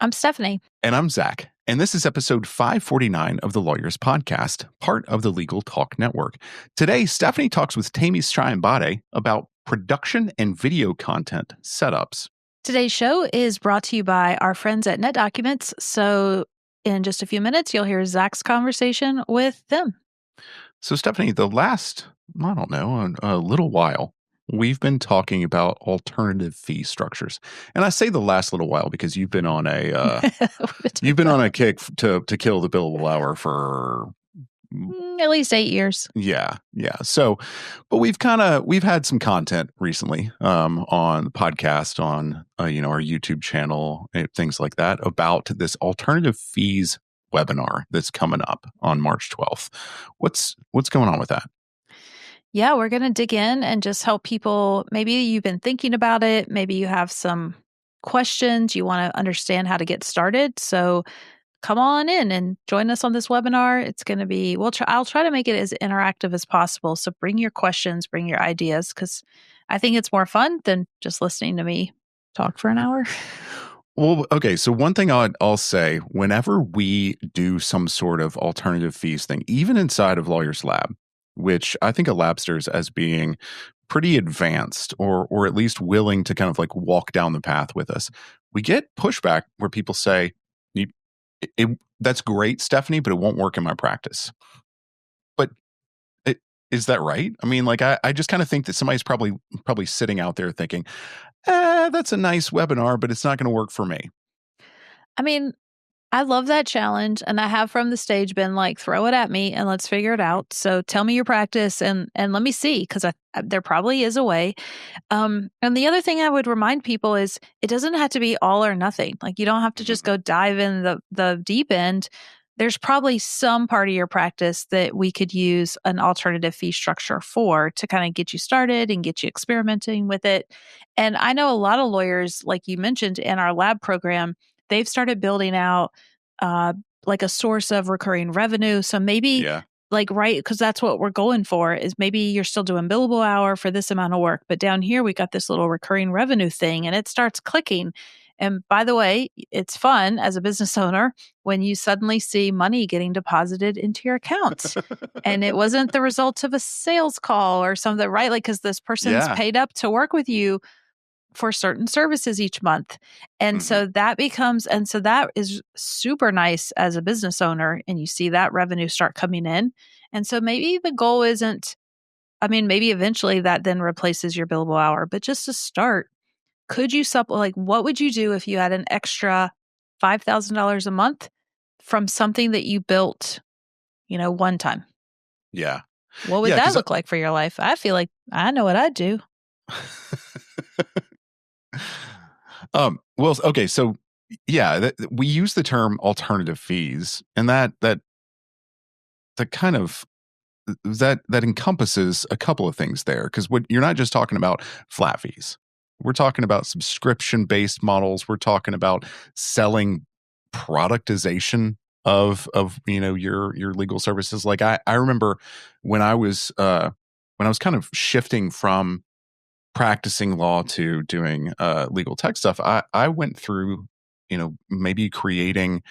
I'm Stephanie. And I'm Zack. And this is episode 549 of the Lawyerist podcast, part of the Legal Talk Network. Today, Stephanie talks with Temi Siyanbade about production and video content setups. Today's show is brought to you by our friends at NetDocuments. So in just a few minutes, you'll hear Zack's conversation with them. So Stephanie, the last, a little while, we've been talking about alternative fee structures. And I say the last little while because you've been on a kick to kill the billable hour for at least 8 years. Yeah. So, but we've had some content recently on the podcast, on our YouTube channel, things like that, about this alternative fees webinar that's coming up on March 12th. What's going on with that? Yeah, we're going to dig in and just help people. Maybe you've been thinking about it. Maybe you have some questions. You want to understand how to get started. So come on in and join us on this webinar. It's going to be, I'll try to make it as interactive as possible. So bring your questions, bring your ideas, because I think it's more fun than just listening to me talk for an hour. Well, okay. So one thing I'll say, whenever we do some sort of alternative fees thing, even inside of Lawyers Lab, which I think of Labsters as being pretty advanced or at least willing to kind of like walk down the path with us, we get pushback where people say, that's great, Stephanie, but it won't work in my practice. But is that right? I mean, like, I just kind of think that somebody's probably sitting out there thinking, that's a nice webinar, but it's not going to work for me. I mean, I love that challenge, and I have from the stage been like, throw it at me and let's figure it out. So tell me your practice and let me see, because there probably is a way. And the other thing I would remind people is it doesn't have to be all or nothing. Like, you don't have to just go dive in the deep end. There's probably some part of your practice that we could use an alternative fee structure for to kind of get you started and get you experimenting with it. And I know a lot of lawyers, like you mentioned in our lab program, they've started building out like a source of recurring revenue. So maybe right, because that's what we're going for, is maybe you're still doing billable hour for this amount of work, but down here we got this little recurring revenue thing and it starts clicking. And by the way, it's fun as a business owner when you suddenly see money getting deposited into your account and it wasn't the result of a sales call or something, right? Like, because this person's paid up to work with you for certain services each month. And so that is super nice as a business owner, and you see that revenue start coming in. And so maybe the goal isn't, maybe eventually that then replaces your billable hour, but just to start, could you what would you do if you had an extra $5,000 a month from something that you built, one time? Yeah. What would that look like for your life? I feel like I know what I'd do. Well, okay. So we use the term alternative fees, and that kind of, that encompasses a couple of things there. Because you're not just talking about flat fees. We're talking about subscription-based models. We're talking about selling productization of your legal services. Like I remember when I was kind of shifting from practicing law to doing legal tech stuff, I went through, maybe creating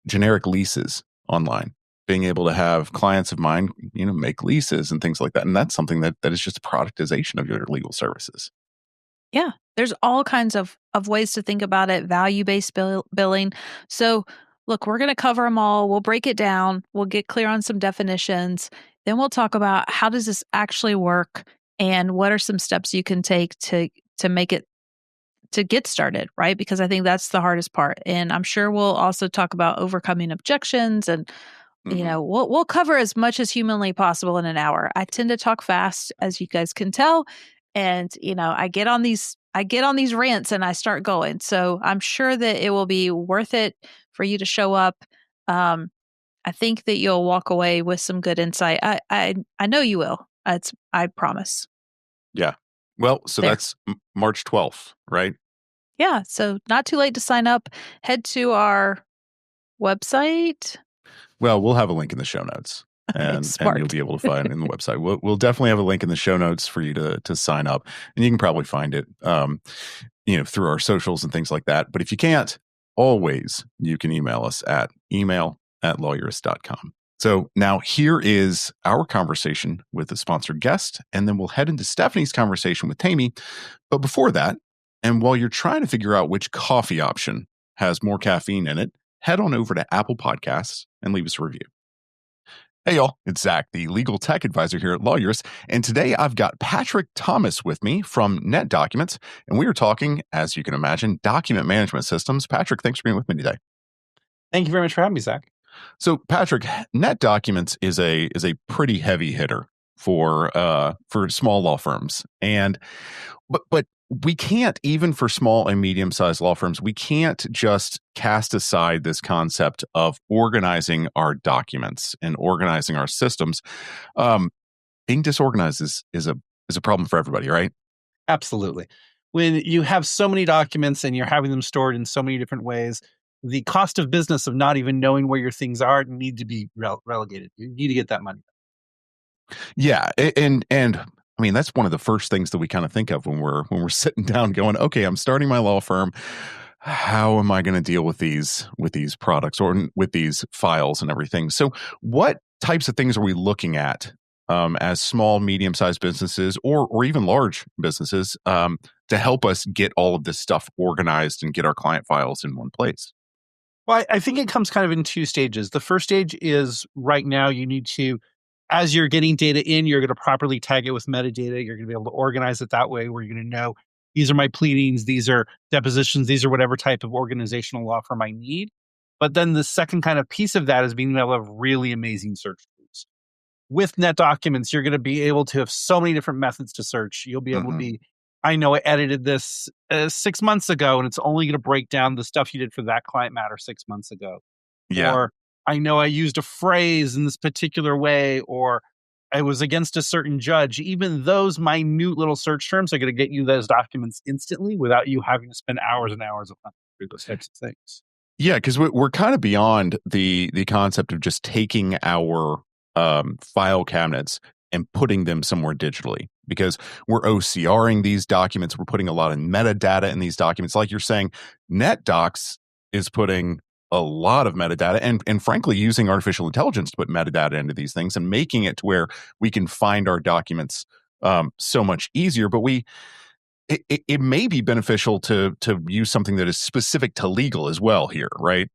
generic leases online, being able to have clients of mine, make leases and things like that. And that's something that is just productization of your legal services. Yeah, there's all kinds of ways to think about it, value-based billing. So look, we're going to cover them all. We'll break it down. We'll get clear on some definitions. Then we'll talk about how does this actually work and what are some steps you can take to make it, to get started, right? Because I think that's the hardest part. And I'm sure we'll also talk about overcoming objections and we'll cover as much as humanly possible in an hour. I tend to talk fast, as you guys can tell. And, I get on these rants and I start going. So I'm sure that it will be worth it for you to show up. I think that you'll walk away with some good insight. I know you will. I promise. Yeah. Well, so that's March 12th, right? Yeah. So not too late to sign up. Head to our website. Well, we'll have a link in the show notes. And you'll be able to find it in the website. We'll definitely have a link in the show notes for you to sign up, and you can probably find it, through our socials and things like that. But if you can't, always, you can email us at email@lawyerist.com. So now here is our conversation with the sponsored guest, and then we'll head into Stephanie's conversation with Temi. But before that, and while you're trying to figure out which coffee option has more caffeine in it, head on over to Apple Podcasts and leave us a review. Hey, y'all, it's Zack, the legal tech advisor here at Lawyerist. And today I've got Patrick Thomas with me from NetDocuments. And we are talking, as you can imagine, document management systems. Patrick, thanks for being with me today. Thank you very much for having me, Zack. So, Patrick, NetDocuments is a pretty heavy hitter for small law firms, and but we can't, even for small and medium sized law firms, we can't just cast aside this concept of organizing our documents and organizing our systems. Being disorganized is a problem for everybody, right? Absolutely. When you have so many documents and you're having them stored in so many different ways, the cost of business of not even knowing where your things are need to be relegated. You need to get that money. Yeah, and I mean that's one of the first things that we kind of think of when we're sitting down going, okay, I'm starting my law firm. How am I going to deal with these products or with these files and everything? So, what types of things are we looking at as small, medium-sized businesses or even large businesses to help us get all of this stuff organized and get our client files in one place? Well, I think it comes kind of in two stages. The first stage is right now you need to, as you're getting data in, you're going to properly tag it with metadata. You're going to be able to organize it that way where you're going to know these are my pleadings, these are depositions, these are whatever type of organizational law firm I need. But then the second kind of piece of that is being able to have really amazing search tools. With NetDocuments, you're going to be able to have so many different methods to search. You'll be able to be, I know I edited this 6 months ago, and it's only going to break down the stuff you did for that client matter 6 months ago. Yeah. Or I know I used a phrase in this particular way, or I was against a certain judge. Even those minute little search terms are going to get you those documents instantly without you having to spend hours and hours of through those types of things. Yeah, because we're kind of beyond the concept of just taking our file cabinets and putting them somewhere digitally, because we're OCRing these documents. We're putting a lot of metadata in these documents. Like you're saying, NetDocs is putting a lot of metadata and frankly using artificial intelligence to put metadata into these things and making it to where we can find our documents so much easier. But it may be beneficial to use something that is specific to legal as well here, right?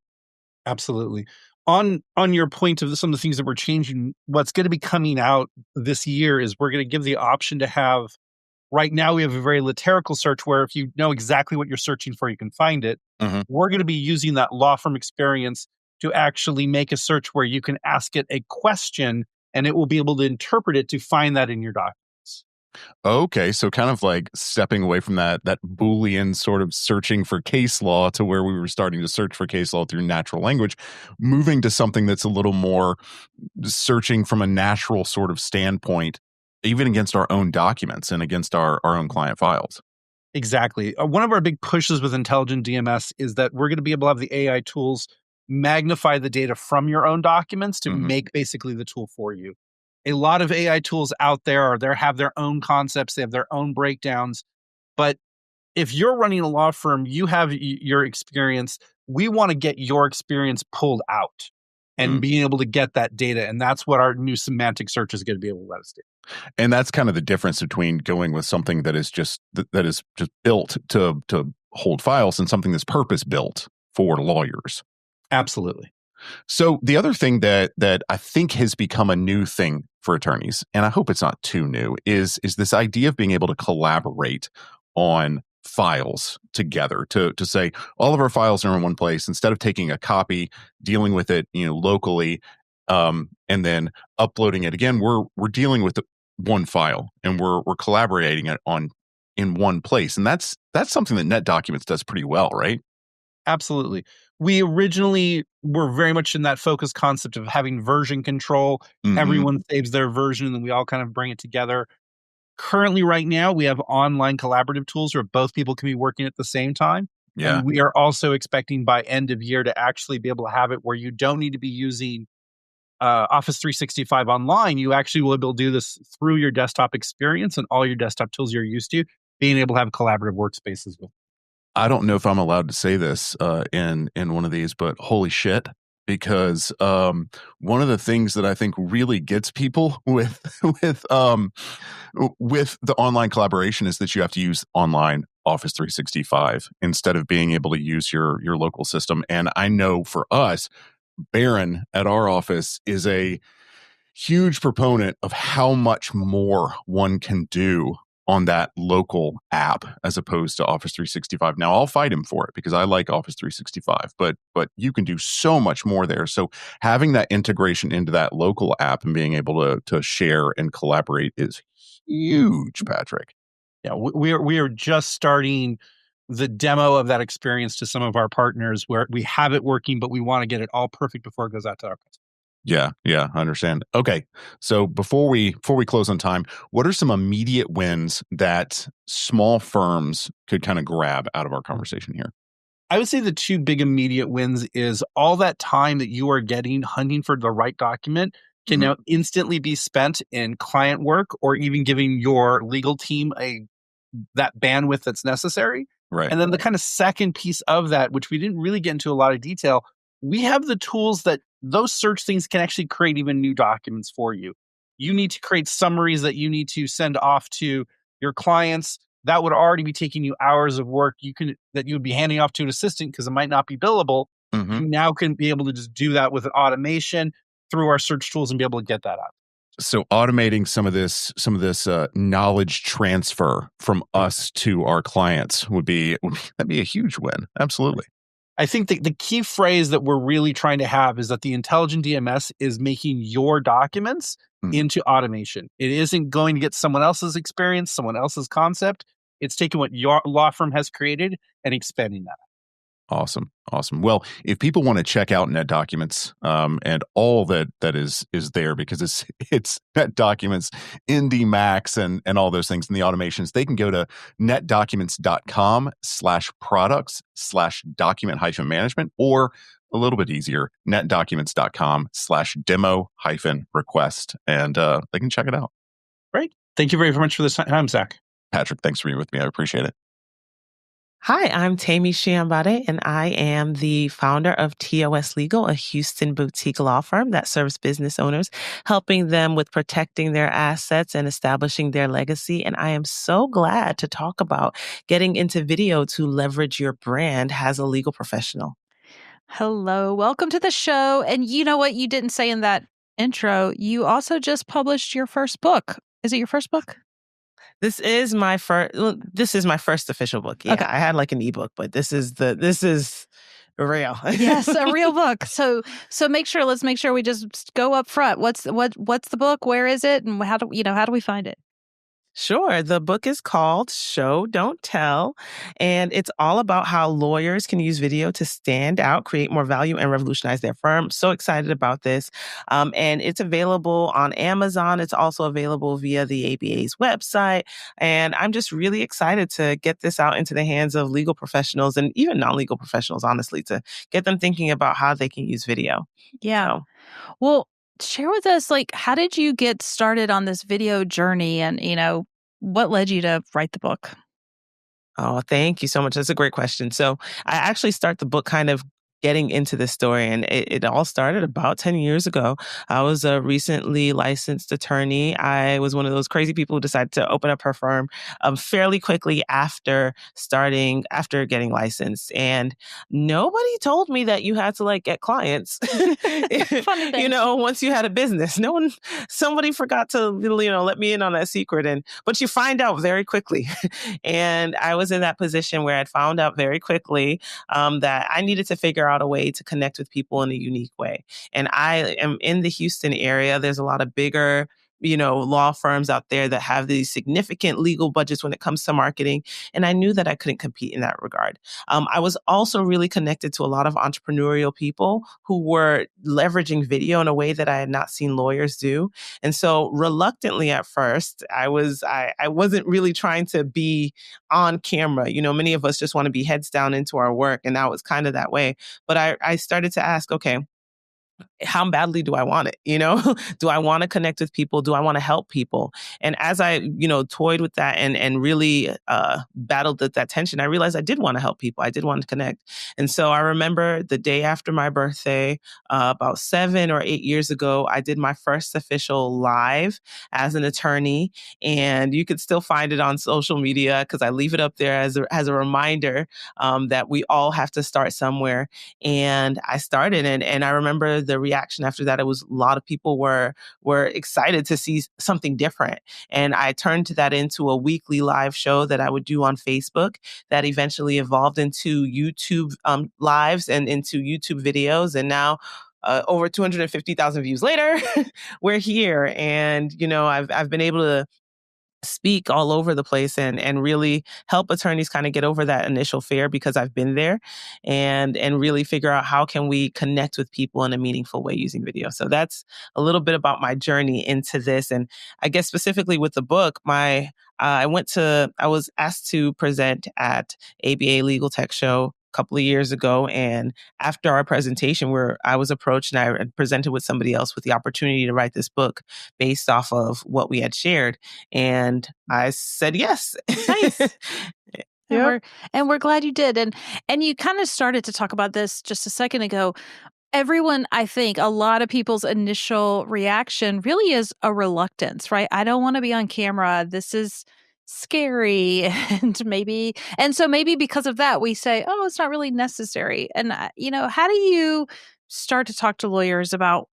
Absolutely. On your point of some of the things that we're changing, what's going to be coming out this year is we're going to give the option to have, right now we have a very literical search where if you know exactly what you're searching for, you can find it. We're going to be using that law firm experience to actually make a search where you can ask it a question and it will be able to interpret it to find that in your documents. Okay, so kind of like stepping away from that Boolean sort of searching for case law to where we were starting to search for case law through natural language, moving to something that's a little more searching from a natural sort of standpoint, even against our own documents and against our own client files. Exactly. One of our big pushes with Intelligent DMS is that we're going to be able to have the AI tools magnify the data from your own documents to make basically the tool for you. A lot of AI tools out there have their own concepts, they have their own breakdowns. But if you're running a law firm, you have your experience. We want to get your experience pulled out and being able to get that data. And that's what our new semantic search is going to be able to let us do. And that's kind of the difference between going with something that is just built to hold files and something that's purpose built for lawyers. Absolutely. So the other thing that I think has become a new thing for attorneys, and I hope it's not too new, is this idea of being able to collaborate on files together to say all of our files are in one place instead of taking a copy, dealing with it, locally, and then uploading it again. We're dealing with one file and we're collaborating it in one place, and that's something that NetDocuments does pretty well, right? Absolutely. We originally were very much in that focus concept of having version control. Everyone saves their version and then we all kind of bring it together. Currently, right now, we have online collaborative tools where both people can be working at the same time. Yeah. And we are also expecting by end of year to actually be able to have it where you don't need to be using Office 365 online. You actually will be able to do this through your desktop experience and all your desktop tools you're used to, being able to have collaborative workspaces with. I don't know if I'm allowed to say this in one of these, but holy shit. Because one of the things that I think really gets people with with the online collaboration is that you have to use online Office 365 instead of being able to use your local system. And I know for us, Baron at our office is a huge proponent of how much more one can do on that local app as opposed to Office 365. Now I'll fight him for it because I like Office 365, but you can do so much more there. So having that integration into that local app and being able to share and collaborate is huge, Patrick. Yeah, we are just starting the demo of that experience to some of our partners where we have it working, but we want to get it all perfect before it goes out to our customers. Yeah, I understand. Okay. So before we close on time, what are some immediate wins that small firms could kind of grab out of our conversation here? I would say the two big immediate wins is all that time that you are getting hunting for the right document can Mhm. now instantly be spent in client work or even giving your legal team that bandwidth that's necessary. Right. And then the kind of second piece of that, which we didn't really get into a lot of detail, we have the tools that those search things can actually create even new documents for you. You need to create summaries that you need to send off to your clients. That would already be taking you hours of work that you would be handing off to an assistant because it might not be billable. Mhm. You now can be able to just do that with an automation through our search tools and be able to get that out. So automating some of this knowledge transfer from us to our clients that'd be a huge win. Absolutely. I think the key phrase that we're really trying to have is that the intelligent DMS is making your documents Mhm. into automation. It isn't going to get someone else's experience, someone else's concept. It's taking what your law firm has created and expanding that. Awesome. Awesome. Well, if people want to check out NetDocuments and all that is there because it's NetDocuments, Indy Max and all those things and the automations, they can go to netdocuments.com/products/document hyphen management or a little bit easier, netdocuments.com/demo hyphen request and they can check it out. Right. Thank you very much for this time, Zach. Patrick, thanks for being with me. I appreciate it. Hi, I'm Temi Siyanbade, and I am the founder of TOS Legal, a Houston boutique law firm that serves business owners, helping them with protecting their assets and establishing their legacy. And I am so glad to talk about getting into video to leverage your brand as a legal professional. Hello, welcome to the show. And you know what you didn't say in that intro? You also just published your first book. Is it your first book? This is my first official book. Yeah, Okay. I had like an ebook, but this is real. Yes, a real book. So let's make sure we just go up front. What's the book? Where is it? And how do we find it? Sure. The book is called Show, Don't Tell, and it's all about how lawyers can use video to stand out, create more value, and revolutionize their firm. So excited about this. And it's available on Amazon. It's also available via the ABA's website. And I'm just really excited to get this out into the hands of legal professionals and even non-legal professionals, honestly, to get them thinking about how they can use video. Yeah. So, Well, share with us, like, how did you get started on this video journey and, what led you to write the book? oh, thank you so much. That's a great question. So I actually start the book kind of getting into this story, and it all started about 10 years ago. I was a recently licensed attorney. I was one of those crazy people who decided to open up her firm fairly quickly after getting licensed. And nobody told me that you had to like get clients, Funny thing. once you had a business. Somebody forgot to, let me in on that secret. But you find out very quickly. And I was in that position where I'd found out very quickly that I needed to figure out a way to connect with people in a unique way. And I am in the Houston area. There's a lot of bigger, law firms out there that have these significant legal budgets when it comes to marketing. And I knew that I couldn't compete in that regard. I was also really connected to a lot of entrepreneurial people who were leveraging video in a way that I had not seen lawyers do. And so reluctantly at first, I wasn't really trying to be on camera. Many of us just want to be heads down into our work. And I was kind of that way. But I started to ask, okay, how badly do I want it? Do I want to connect with people? Do I want to help people? And as I, toyed with that and really battled with that tension, I realized I did want to help people. I did want to connect. And so I remember the day after my birthday, about 7 or 8 years ago, I did my first official live as an attorney. And you could still find it on social media because I leave it up there as a reminder that we all have to start somewhere. And I started, and I remember the reaction after that. It was a lot of people were excited to see something different. And I turned that into a weekly live show that I would do on Facebook that eventually evolved into YouTube lives and into YouTube videos. And now over 250,000 views later, we're here. And, I've been able to speak all over the place and really help attorneys kind of get over that initial fear because I've been there and really figure out how can we connect with people in a meaningful way using video. So that's a little bit about my journey into this. And I guess specifically with the book, I was asked to present at ABA Legal Tech Show a couple of years ago. And after our presentation, where I was approached and I presented with somebody else with the opportunity to write this book based off of what we had shared. And I said yes. Nice. Yep. And we're glad you did. And you kind of started to talk about this just a second ago. Everyone, I think a lot of people's initial reaction really is a reluctance, right? I don't want to be on camera. This is scary. And so maybe because of that, we say, oh, it's not really necessary. And, how do you start to talk to lawyers about,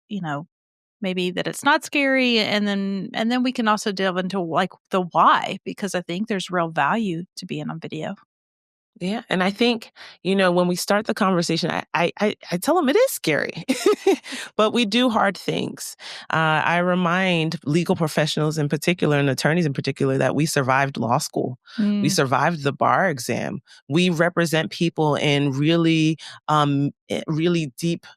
maybe that it's not scary, and then we can also delve into like the why, because I think there's real value to being on video. Yeah. And I think, when we start the conversation, I tell them it is scary, but we do hard things. I remind legal professionals in particular and attorneys in particular that we survived law school. We survived the bar exam. We represent people in really, really deep,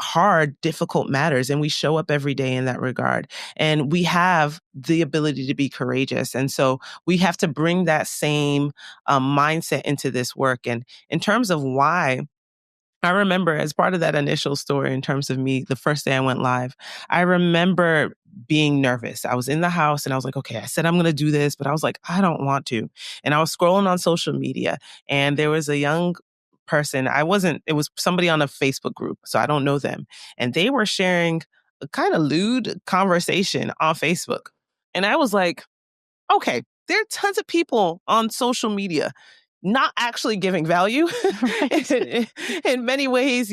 hard, difficult matters. And we show up every day in that regard. And we have the ability to be courageous. And so we have to bring that same mindset into this work. And in terms of why, I remember as part of that initial story, in terms of me, the first day I went live, I remember being nervous. I was in the house and I was like, okay, I said I'm going to do this, but I was like, I don't want to. And I was scrolling on social media and there was a young person. It was somebody on a Facebook group, so I don't know them. And they were sharing a kind of lewd conversation on Facebook. And I was like, okay, there are tons of people on social media not actually giving value in many ways,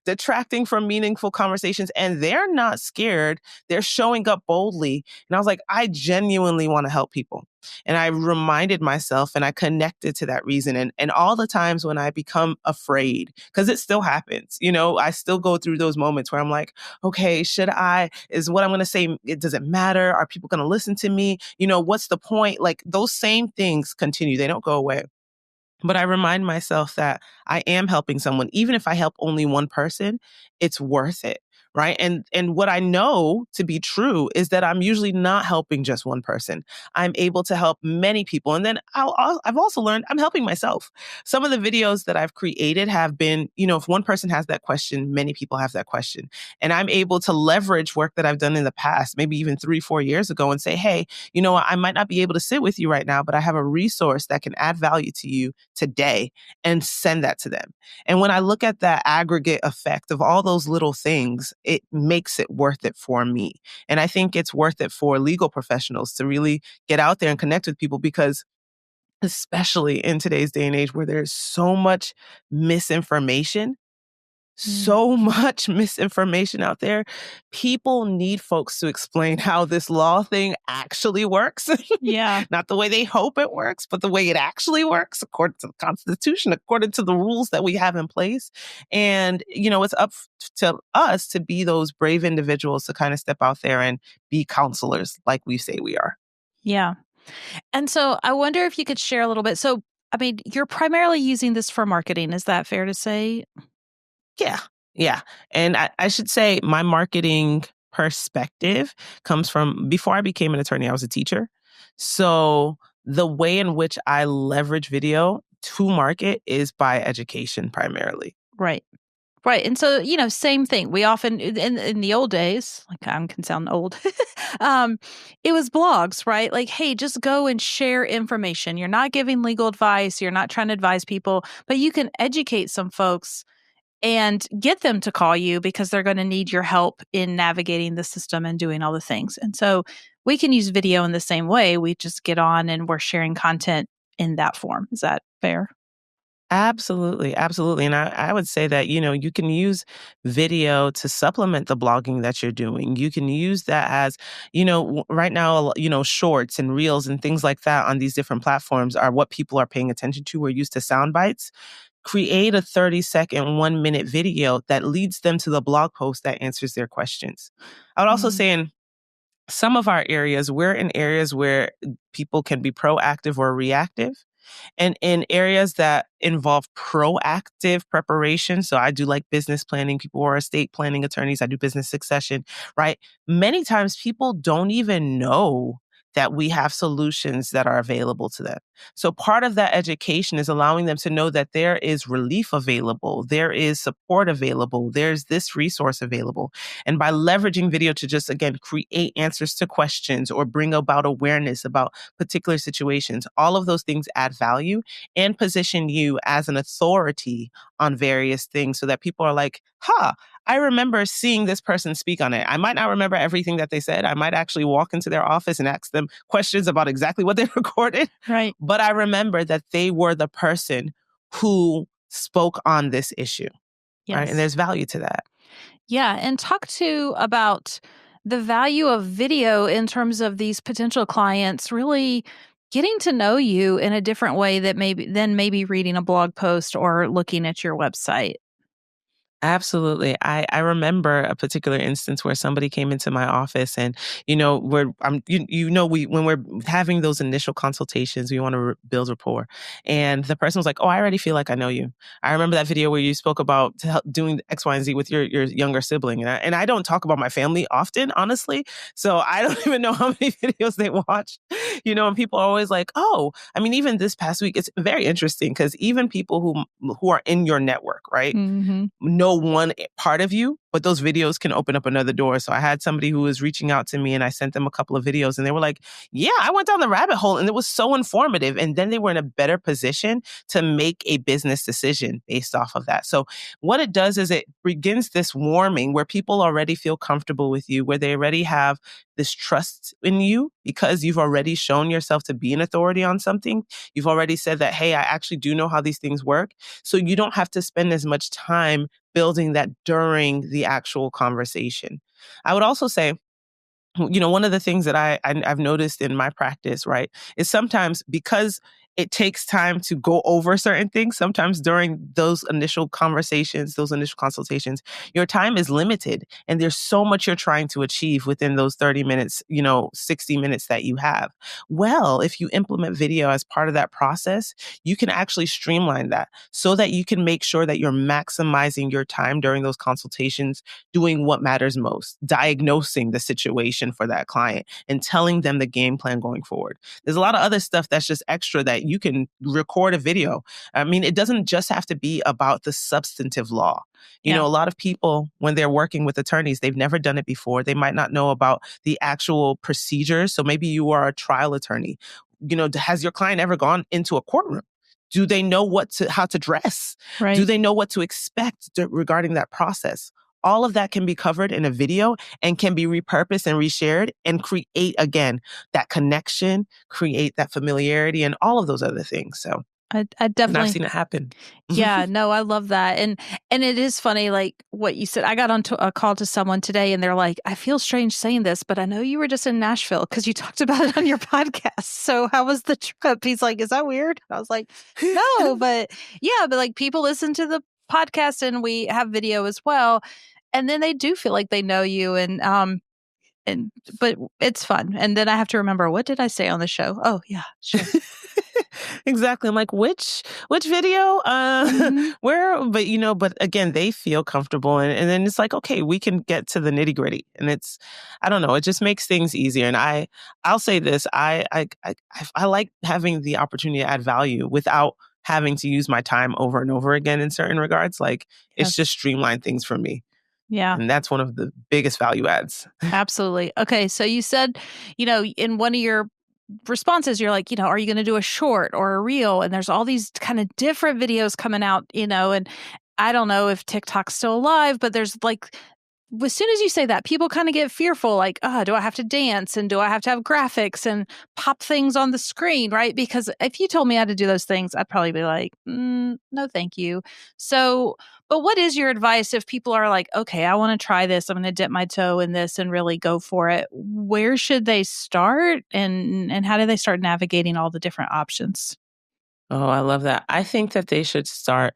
detracting from meaningful conversations. And they're not scared. They're showing up boldly. And I was like, I genuinely want to help people. And I reminded myself and I connected to that reason. And all the times when I become afraid, because it still happens, I still go through those moments where I'm like, okay, is what I'm going to say, does it matter? Are people going to listen to me? What's the point? Like those same things continue. They don't go away. But I remind myself that I am helping someone. Even if I help only one person, it's worth it. Right. And what I know to be true is that I'm usually not helping just one person. I'm able to help many people. And then I've also learned I'm helping myself. Some of the videos that I've created have been, if one person has that question, many people have that question. And I'm able to leverage work that I've done in the past, maybe even 3-4 years ago, and say, hey, I might not be able to sit with you right now, but I have a resource that can add value to you today, and send that to them. And when I look at that aggregate effect of all those little things, it makes it worth it for me. And I think it's worth it for legal professionals to really get out there and connect with people, because especially in today's day and age where there's so much misinformation, out there. People need folks to explain how this law thing actually works. Yeah. Not the way they hope it works, but the way it actually works according to the Constitution, according to the rules that we have in place. And, it's up to us to be those brave individuals to kind of step out there and be counselors like we say we are. Yeah. And so I wonder if you could share a little bit. So, you're primarily using this for marketing. Is that fair to say? Yeah. And I should say my marketing perspective comes from before I became an attorney, I was a teacher. So the way in which I leverage video to market is by education primarily. Right. Right. And so, same thing. We often, in the old days, like I can sound old, it was blogs, right? Like, hey, just go and share information. You're not giving legal advice. You're not trying to advise people, but you can educate some folks and get them to call you because they're going to need your help in navigating the system and doing all the things. And so we can use video in the same way. We just get on and we're sharing content in that form. Is that fair? Absolutely, absolutely. And I would say that, you can use video to supplement the blogging that you're doing. You can use that as, right now, shorts and reels and things like that on these different platforms are what people are paying attention to. We're used to sound bites. Create a 30-second, 1-minute video that leads them to the blog post that answers their questions. I would also Mhm. say in some of our areas, we're in areas where people can be proactive or reactive. And in areas that involve proactive preparation, so I do like business planning, people who are estate planning attorneys, I do business succession, right? Many times people don't even know that we have solutions that are available to them. So part of that education is allowing them to know that there is relief available, there is support available, there's this resource available. And by leveraging video to just, again, create answers to questions or bring about awareness about particular situations, all of those things add value and position you as an authority on various things so that people are like, I remember seeing this person speak on it. I might not remember everything that they said. I might actually walk into their office and ask them questions about exactly what they recorded. Right. But I remember that they were the person who spoke on this issue. Right. And Yes. there's value to that. Yeah. And talk to about the value of video in terms of these potential clients really getting to know you in a different way that maybe reading a blog post or looking at your website. Absolutely. I remember a particular instance where somebody came into my office and, when we're having those initial consultations, we want to build rapport. And the person was like, "Oh, I already feel like I know you. I remember that video where you spoke about doing X, Y, and Z with your younger sibling." And I don't talk about my family often, honestly. So I don't even know how many videos they watched, and people are always like, "Oh, I mean, even this past week, it's very interesting because even people who are in your network, right? Mm-hmm. Know one part of you, but those videos can open up another door." So I had somebody who was reaching out to me and I sent them a couple of videos and they were like, "Yeah, I went down the rabbit hole and it was so informative." And then they were in a better position to make a business decision based off of that. So what it does is it begins this warming where people already feel comfortable with you, where they already have this trust in you because you've already shown yourself to be an authority on something. You've already said that, "Hey, I actually do know how these things work." So you don't have to spend as much time building that during the actual conversation. I would also say, one of the things that I've noticed in my practice, right, is sometimes because it takes time to go over certain things, sometimes during those initial conversations, those initial consultations, your time is limited and there's so much you're trying to achieve within those 30 minutes, 60 minutes that you have. Well, if you implement video as part of that process, you can actually streamline that so that you can make sure that you're maximizing your time during those consultations, doing what matters most, diagnosing the situation for that client and telling them the game plan going forward. There's a lot of other stuff that's just extra that you can record a video. I mean, it doesn't just have to be about the substantive law. Yeah. A lot of people, when they're working with attorneys, they've never done it before. They might not know about the actual procedures. So maybe you are a trial attorney. Has your client ever gone into a courtroom? Do they know how to dress? Right. Do they know what to expect regarding that process? All of that can be covered in a video and can be repurposed and reshared and create, again, that connection, create that familiarity and all of those other things. So I and definitely I've seen it happen. Yeah, no, I love that. And it is funny, like what you said. I got onto a call to someone today and they're like, "I feel strange saying this, but I know you were just in Nashville because you talked about it on your podcast. So how was the trip?" He's like, "Is that weird?" I was like, "No, but yeah, but like people listen to the podcast and we have video as well. And then they do feel like they know you and but it's fun. And then I have to remember, what did I say on the show? Oh, yeah, sure. Exactly. I'm like, which video? Mhm. Where? But again, they feel comfortable, and then it's like, okay, we can get to the nitty gritty, and I don't know, it just makes things easier. And I'll say this, I like having the opportunity to add value without having to use my time over and over again in certain regards. Like it's just streamlined things for me. Yeah. And that's one of the biggest value adds. Absolutely. Okay. So you said, in one of your responses, you're like, are you going to do a short or a reel? And there's all these kind of different videos coming out, and I don't know if TikTok's still alive, but there's like, as soon as you say that, people kind of get fearful, like, do I have to dance and do I have to have graphics and pop things on the screen, right? Because if you told me how to do those things, I'd probably be like, no, thank you. So, but what is your advice if people are like, okay, I want to try this, I'm going to dip my toe in this and really go for it? Where should they start, and how do they start navigating all the different options? Oh, I love that. I think that they should start.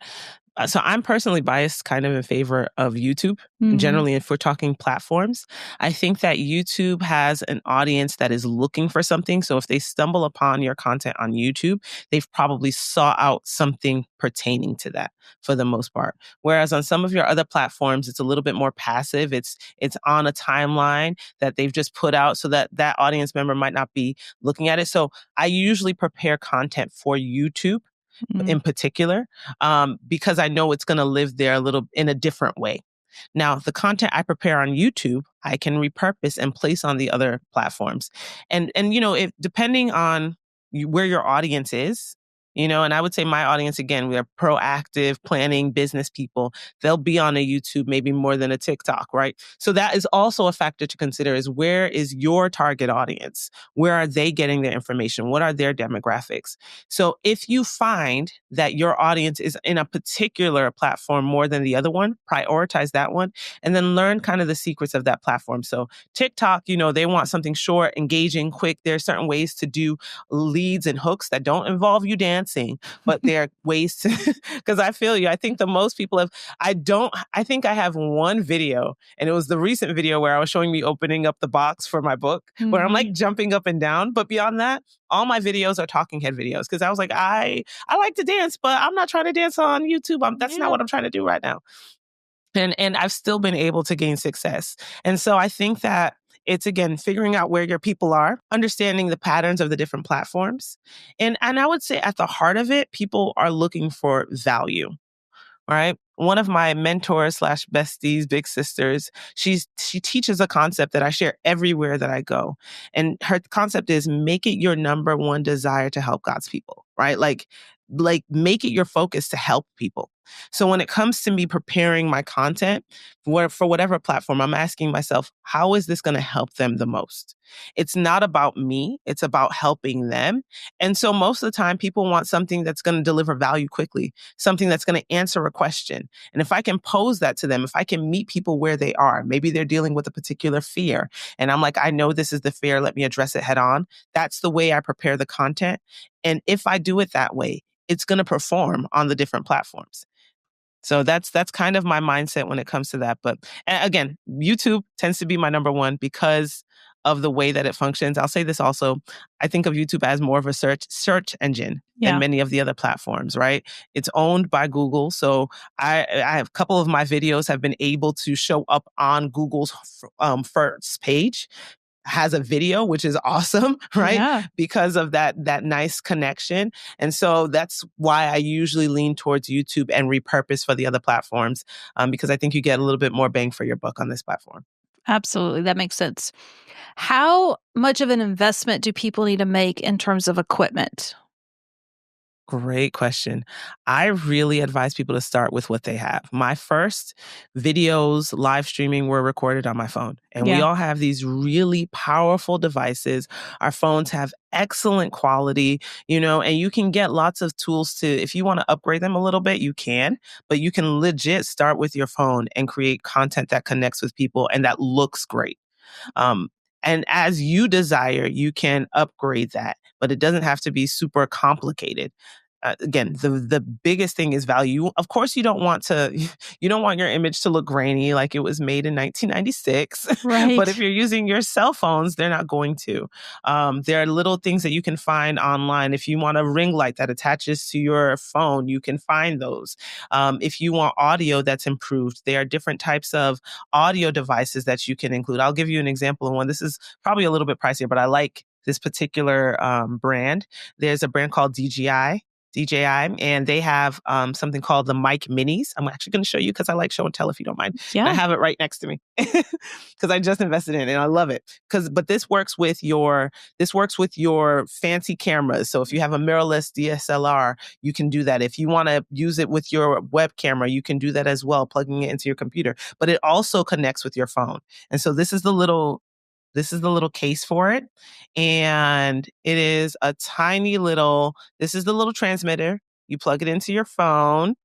So I'm personally biased kind of in favor of YouTube. Generally, if we're talking platforms, I think that YouTube has an audience that is looking for something. So if they stumble upon your content on YouTube, they've probably sought out something pertaining to that for the most part. Whereas on some of your other platforms, it's a little bit more passive. It's on a timeline that they've just put out so that that audience member might not be looking at it. So I usually prepare content for YouTube in particular, because I know it's going to live there a little in a different way. Now, the content I prepare on YouTube, I can repurpose and place on the other platforms. And if depending on where your audience is, and I would say my audience, again, we are proactive planning business people. They'll be on a YouTube maybe more than a TikTok, right? So that is also a factor to consider, is where is your target audience? Where are they getting their information? What are their demographics? So if you find that your audience is in a particular platform more than the other one, prioritize that one and then learn kind of the secrets of that platform. So TikTok, they want something short, engaging, quick. There are certain ways to do leads and hooks that don't involve you dancing, but there are ways to, because I feel you. I think the most people I think I have one video, and it was the recent video where I was showing me opening up the box for my book, where I'm like jumping up and down. But beyond that, all my videos are talking head videos, because I was like, I like to dance, but I'm not trying to dance on YouTube. That's not what I'm trying to do right now. And I've still been able to gain success. And so I think that it's, again, figuring out where your people are, understanding the patterns of the different platforms. And I would say at the heart of it, people are looking for value, right? One of my mentors / besties, big sisters, she teaches a concept that I share everywhere that I go. And her concept is make it your number one desire to help God's people, right? Like make it your focus to help people. So when it comes to me preparing my content for whatever platform, I'm asking myself, how is this going to help them the most? It's not about me. It's about helping them. And so most of the time, people want something that's going to deliver value quickly, something that's going to answer a question. And if I can pose that to them, if I can meet people where they are, maybe they're dealing with a particular fear, and I'm like, I know this is the fear, let me address it head on. That's the way I prepare the content. And if I do it that way, it's going to perform on the different platforms. So that's kind of my mindset when it comes to that. But again, YouTube tends to be my number one because of the way that it functions. I'll say this also. I think of YouTube as more of a search engine than many of the other platforms, right? It's owned by Google. So I have a couple of my videos have been able to show up on Google's first page. Has a video, which is awesome, right? Yeah. Because of that nice connection. And so that's why I usually lean towards YouTube and repurpose for the other platforms, because I think you get a little bit more bang for your buck on this platform. Absolutely. That makes sense. How much of an investment do people need to make in terms of equipment? Great question. I really advise people to start with what they have. My first videos, live streaming, were recorded on my phone. And we all have these really powerful devices. Our phones have excellent quality, and you can get lots of tools to, if you want to upgrade them a little bit, you can, but you can legit start with your phone and create content that connects with people and that looks great. And as you desire, you can upgrade that, but it doesn't have to be super complicated. Again, the biggest thing is value. Of course, you don't want your image to look grainy like it was made in 1996. Right. But if you're using your cell phones, they're not going to. There are little things that you can find online. If you want a ring light that attaches to your phone, you can find those. If you want audio that's improved, there are different types of audio devices that you can include. I'll give you an example of one. This is probably a little bit pricier, but I like this particular brand. There's a brand called DJI. DJI, and they have something called the Mic Minis. I'm actually going to show you because I like show and tell if you don't mind. Yeah. And I have it right next to me because I just invested in it and I love it. But this works with your fancy cameras. So if you have a mirrorless DSLR, you can do that. If you want to use it with your web camera, you can do that as well, plugging it into your computer. But it also connects with your phone. And so this is the little case for it. And it is this is the little transmitter. You plug it into your phone.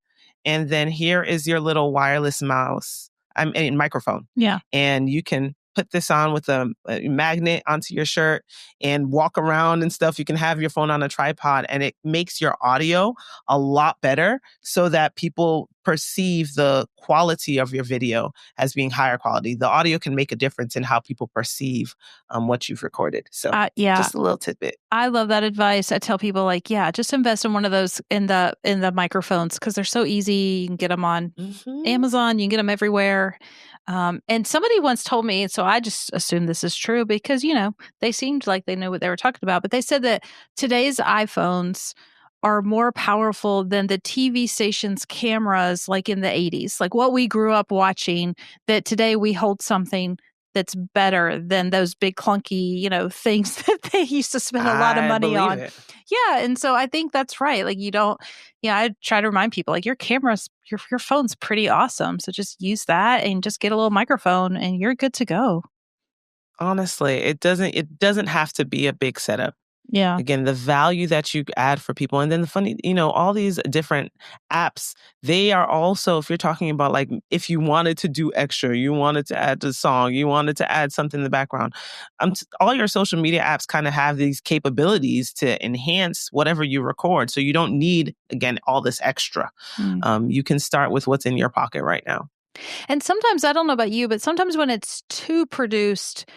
And then here is your little wireless microphone. Yeah. And you can put this on with a magnet onto your shirt and walk around and stuff. You can have your phone on a tripod and it makes your audio a lot better so that people perceive the quality of your video as being higher quality. The audio can make a difference in how people perceive what you've recorded. So just a little tidbit. I love that advice. I tell people just invest in one of those in the microphones because they're so easy. You can get them on Amazon. You can get them everywhere. And somebody once told me, so I just assumed this is true because, they seemed like they knew what they were talking about, but they said that today's iPhones are more powerful than the TV station's cameras like in the 80s, like what we grew up watching, that today we hold something that's better than those big clunky, things that they used to spend a lot of money on. Yeah. And so I think that's right. Like I try to remind people like your camera's, your phone's pretty awesome. So just use that and just get a little microphone and you're good to go. Honestly, it doesn't have to be a big setup. Yeah. Again, the value that you add for people. And then the funny, all these different apps, they are also, if you're talking about like, if you wanted to do extra, you wanted to add the song, you wanted to add something in the background, all your social media apps kind of have these capabilities to enhance whatever you record. So you don't need, again, all this extra. You can start with what's in your pocket right now. And sometimes, I don't know about you, but sometimes when it's too produced,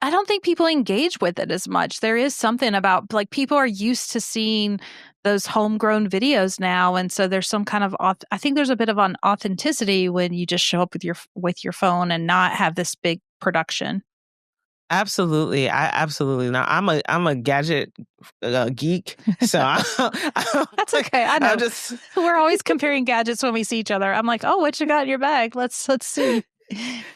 I don't think people engage with it as much. There is something about like people are used to seeing those homegrown videos now, and so there's some kind of I think there's a bit of an authenticity when you just show up with your phone and not have this big production. Absolutely. Absolutely. Now I'm a gadget geek. So that's okay. I know. We're always comparing gadgets when we see each other. I'm like, oh, what you got in your bag? Let's see.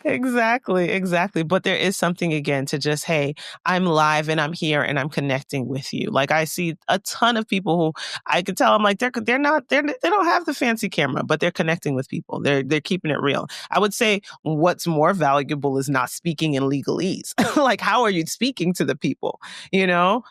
Exactly. But there is something again to just, hey, I'm live and I'm here and I'm connecting with you. Like I see a ton of people who I can tell I'm like, they don't have the fancy camera, but they're connecting with people. They're keeping it real. I would say what's more valuable is not speaking in legalese. Like, how are you speaking to the people?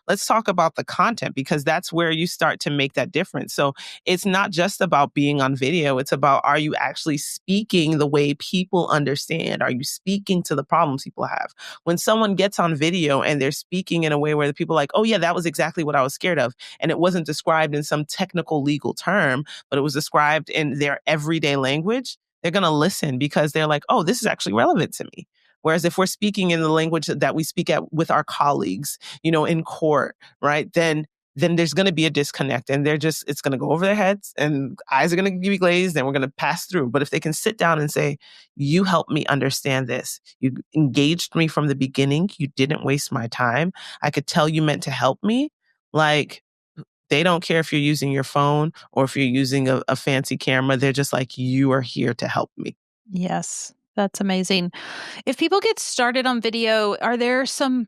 Let's talk about the content because that's where you start to make that difference. So it's not just about being on video. It's about, are you actually speaking the way people understand? Are you speaking to the problems people have? When someone gets on video and they're speaking in a way where the people are like, oh yeah, that was exactly what I was scared of. And it wasn't described in some technical legal term, but it was described in their everyday language, they're going to listen because they're like, oh, this is actually relevant to me. Whereas if we're speaking in the language that we speak with our colleagues, in court, right, then there's going to be a disconnect and it's going to go over their heads and eyes are going to be glazed and we're going to pass through. But if they can sit down and say, you helped me understand this. You engaged me from the beginning. You didn't waste my time. I could tell you meant to help me. Like, they don't care if you're using your phone or if you're using a fancy camera. They're just like, you are here to help me. Yes, that's amazing. If people get started on video, are there some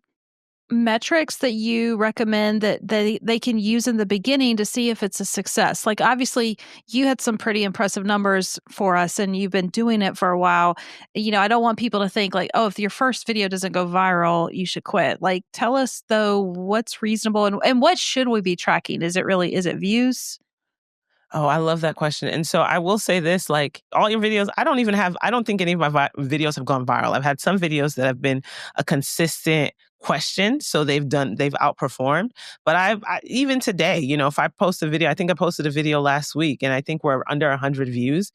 metrics that you recommend that they can use in the beginning to see if it's a success? Like obviously you had some pretty impressive numbers for us and you've been doing it for a while. I don't want people to think like, oh, if your first video doesn't go viral, you should quit. Like tell us though, what's reasonable and what should we be tracking? Is it views? Oh, I love that question. And so I will say this, like all your videos, I don't think any of my videos have gone viral. I've had some videos that have been a consistent question. So they've outperformed. But even today, if I post a video, I think I posted a video last week and I think we're under 100 views.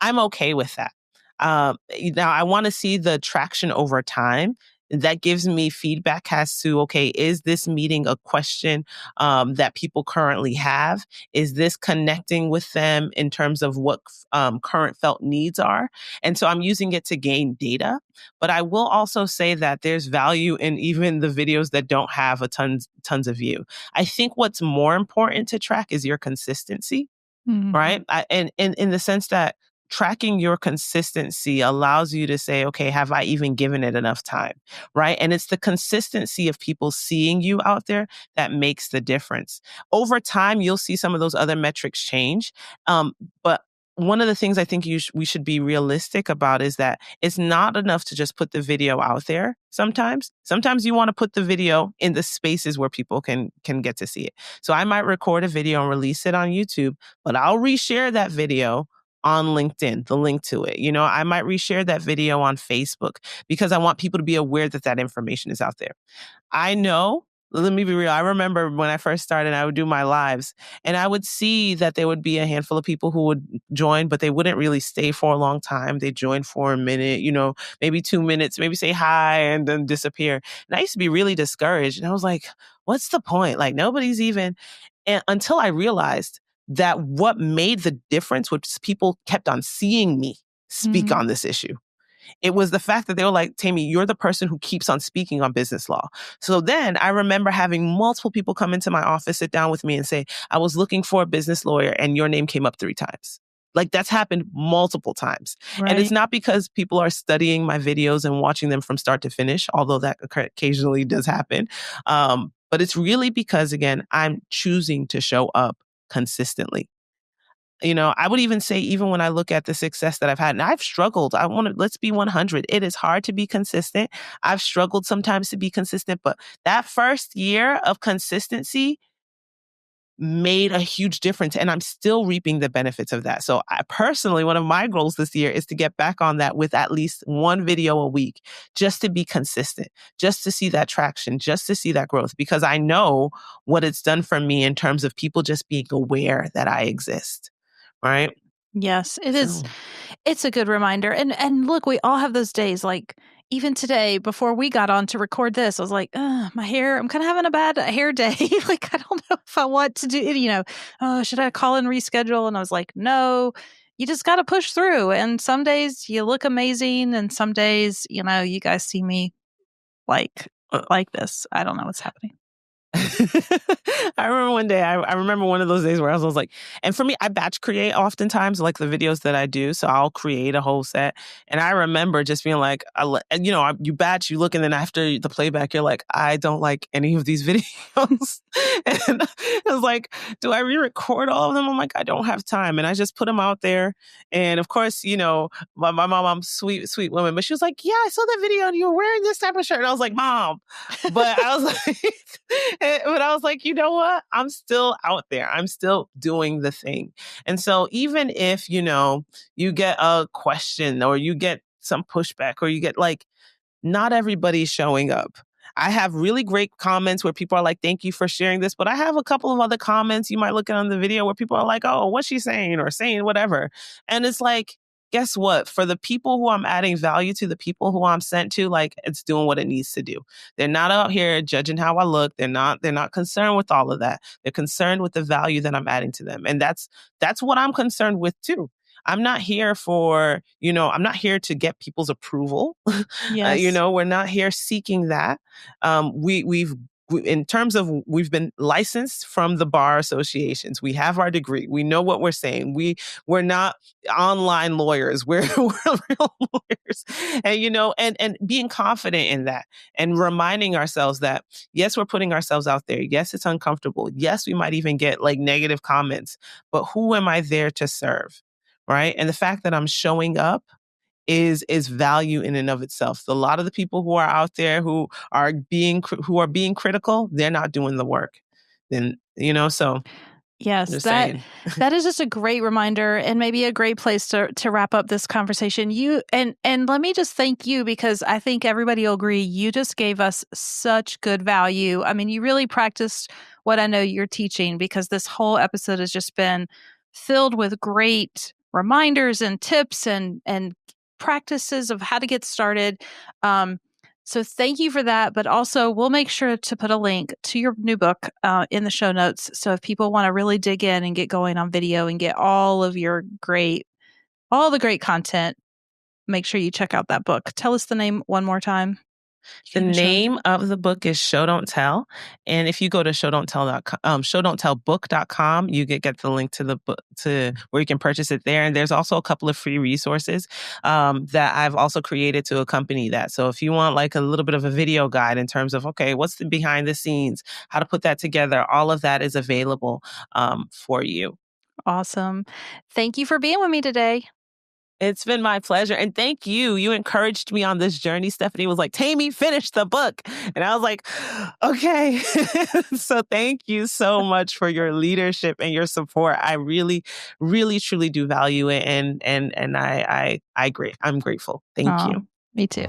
I'm okay with that. Now I want to see the traction over time. That gives me feedback as to, okay, is this meeting a question that people currently have? Is this connecting with them in terms of what current felt needs are? And so I'm using it to gain data. But I will also say that there's value in even the videos that don't have tons of view. I think what's more important to track is your consistency, right? And in the sense that tracking your consistency allows you to say, okay, have I even given it enough time? Right. And it's the consistency of people seeing you out there that makes the difference. Over time, you'll see some of those other metrics change. But one of the things I think we should be realistic about is that it's not enough to just put the video out there. Sometimes you want to put the video in the spaces where people can get to see it. So I might record a video and release it on YouTube, but I'll reshare that video on LinkedIn, the link to it. I might reshare that video on Facebook because I want people to be aware that that information is out there. I know, let me be real. I remember when I first started, I would do my lives and I would see that there would be a handful of people who would join, but they wouldn't really stay for a long time. They joined for a minute, maybe 2 minutes, maybe say hi and then disappear. And I used to be really discouraged. And I was like, what's the point? Like nobody's even, and until I realized that what made the difference was people kept on seeing me speak on this issue. It was the fact that they were like, Temi, you're the person who keeps on speaking on business law. So then I remember having multiple people come into my office, sit down with me and say, I was looking for a business lawyer and your name came up 3 times. Like that's happened multiple times. Right. And it's not because people are studying my videos and watching them from start to finish, although that occasionally does happen. But it's really because, again, I'm choosing to show up consistently. I would even say, even when I look at the success that I've had, and I've struggled, let's be 100. It is hard to be consistent. I've struggled sometimes to be consistent, but that first year of consistency made a huge difference and I'm still reaping the benefits of that. So I personally, one of my goals this year is to get back on that with at least 1 video a week, just to be consistent, just to see that traction, just to see that growth, because I know what it's done for me in terms of people just being aware that I exist. Right? Yes, it is. It's a good reminder. And look, we all have those days. Like even today, before we got on to record this, I was like, my hair, I'm kind of having a bad hair day. Like, I don't know if I want to do it, should I call and reschedule? And I was like, no, you just got to push through. And some days you look amazing. And some days, you guys see me like this. I don't know what's happening. I remember one day, I remember one of those days where I was like, and for me, I batch create oftentimes, like the videos that I do. So I'll create a whole set. And I remember just being like, you batch, you look, and then after the playback, you're like, I don't like any of these videos. And I was like, do I re-record all of them? I'm like, I don't have time. And I just put them out there. And of course, my mom, sweet woman, but she was like, yeah, I saw that video and you were wearing this type of shirt. And I was like, Mom, but I was like, but I was like, you know what? I'm still out there. I'm still doing the thing. And so even if, you get a question or you get some pushback or you get not everybody's showing up. I have really great comments where people are like, thank you for sharing this. But I have a couple of other comments you might look at on the video where people are like, oh, what's she saying or saying whatever. And it's like, guess what? For the people who I'm adding value to, the people who I'm sent to, it's doing what it needs to do. They're not out here judging how I look. They're not concerned with all of that. They're concerned with the value that I'm adding to them. And that's what I'm concerned with too. I'm not here for, I'm not here to get people's approval. Yes. We're not here seeking that. In terms of, we've been licensed from the bar associations. We have our degree. We know what we're saying. We're not online lawyers. We're real lawyers. And being confident in that and reminding ourselves that, yes, we're putting ourselves out there. Yes, it's uncomfortable. Yes, we might even get negative comments, but who am I there to serve? Right. And the fact that I'm showing up is value in and of itself. So a lot of the people who are out there who are being critical, they're not doing the work. Then, so yes, that is just a great reminder and maybe a great place to wrap up this conversation. You and let me just thank you, because I think everybody will agree you just gave us such good value. I mean, you really practiced what I know you're teaching, because this whole episode has just been filled with great reminders and tips and practices of how to get started. So thank you for that. But also, we'll make sure to put a link to your new book in the show notes. So if people want to really dig in and get going on video and get all the great content, make sure you check out that book. Tell us the name one more time. The name of the book is Show Don't Tell. And if you go to showdon'ttell.book.com, you get the link to the book to where you can purchase it there. And there's also a couple of free resources that I've also created to accompany that. So if you want like a little bit of a video guide in terms of, okay, what's the behind the scenes, how to put that together, all of that is available for you. Awesome. Thank you for being with me today. It's been my pleasure. And thank you. You encouraged me on this journey. Stephanie was like, Temi, finish the book. And I was like, okay. So thank you so much for your leadership and your support. I really, really, truly do value it. And I'm grateful. Thank you. Me too.